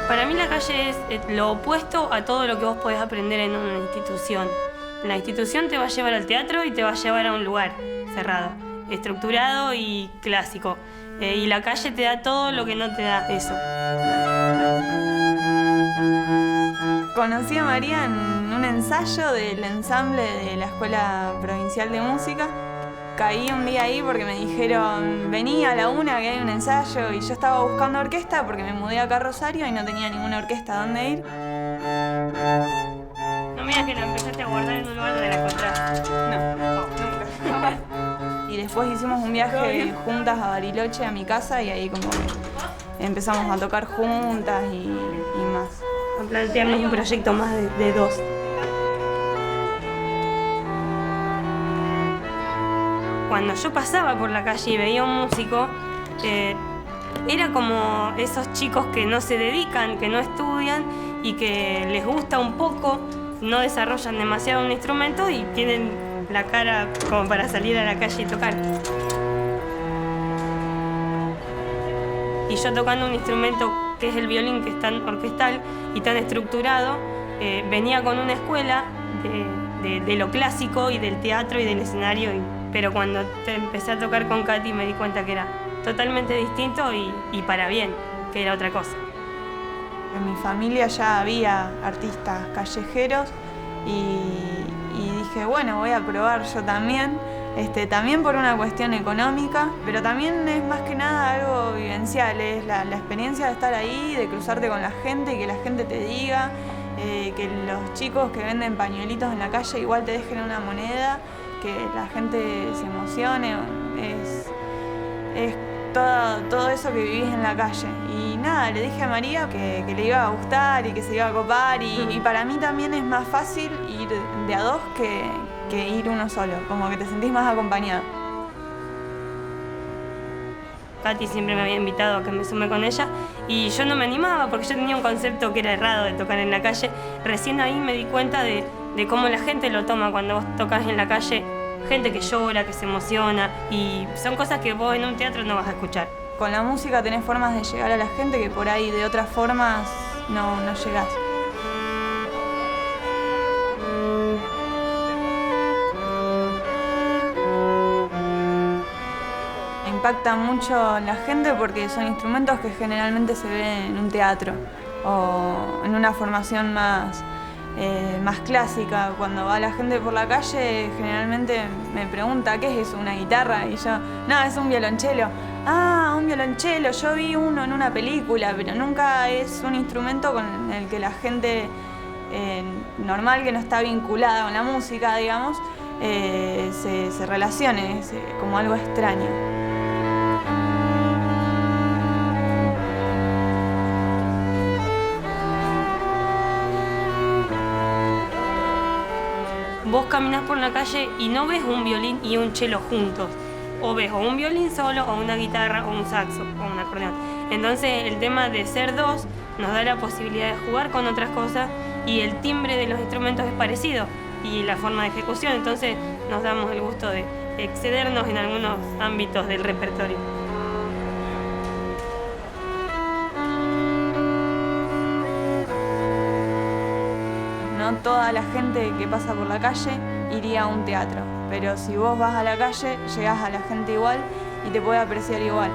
Para mí la calle es lo opuesto a todo lo que vos podés aprender en una institución. La institución te va a llevar al teatro y te va a llevar a un lugar cerrado, estructurado y clásico. Y la calle te da todo lo que no te da eso. Conocí a María en un ensayo del ensamble de la Escuela Provincial de Música. Caí un día ahí porque me dijeron, vení a la 1 que hay un ensayo, y yo estaba buscando orquesta porque me mudé acá a Rosario y no tenía ninguna orquesta a dónde ir. No me digas que la empezaste a guardar en un lugar donde la encontraste. No, nunca. Y después hicimos un viaje juntas a Bariloche, a mi casa, y ahí como que empezamos a tocar juntas y más. A plantearnos un proyecto más de dos. Cuando yo pasaba por la calle y veía un músico, era como esos chicos que no se dedican, que no estudian y que les gusta un poco, no desarrollan demasiado un instrumento y tienen la cara como para salir a la calle y tocar. Y yo tocando un instrumento que es el violín, que es tan orquestal y tan estructurado, venía con una escuela de lo clásico y del teatro y del escenario. Pero cuando empecé a tocar con Katy me di cuenta que era totalmente distinto y para bien, que era otra cosa. En mi familia ya había artistas callejeros y dije, bueno, voy a probar yo también. También por una cuestión económica, pero también es más que nada algo vivencial, es la experiencia de estar ahí, de cruzarte con la gente y que la gente te diga, que los chicos que venden pañuelitos en la calle igual te dejen una moneda, que la gente se emocione, es todo eso que vivís en la calle. Y nada, le dije a María que le iba a gustar y que se iba a copar, y para mí también es más fácil ir de a dos que ir uno solo, como que te sentís más acompañado. Katy siempre me había invitado a que me sume con ella y yo no me animaba porque yo tenía un concepto que era errado de tocar en la calle. Recién ahí me di cuenta de cómo la gente lo toma cuando vos tocas en la calle, gente que llora, que se emociona, y son cosas que vos en un teatro no vas a escuchar. Con la música tenés formas de llegar a la gente que por ahí de otras formas no llegás. Impacta mucho en la gente porque son instrumentos que generalmente se ven en un teatro o en una formación más clásica. Cuando va la gente por la calle, generalmente me pregunta, ¿qué es eso? ¿Una guitarra? Y yo, no, es un violonchelo. Ah, un violonchelo, yo vi uno en una película, pero nunca es un instrumento con el que la gente normal, que no está vinculada con la música, digamos, se relacione, es como algo extraño. Vos caminás por la calle y no ves un violín y un cello juntos. O ves o un violín solo, o una guitarra, o un saxo, o un acordeón. Entonces el tema de ser dos nos da la posibilidad de jugar con otras cosas y el timbre de los instrumentos es parecido y la forma de ejecución. Entonces nos damos el gusto de excedernos en algunos ámbitos del repertorio. No toda la gente que pasa por la calle iría a un teatro, pero si vos vas a la calle, llegás a la gente igual y te puede apreciar igual.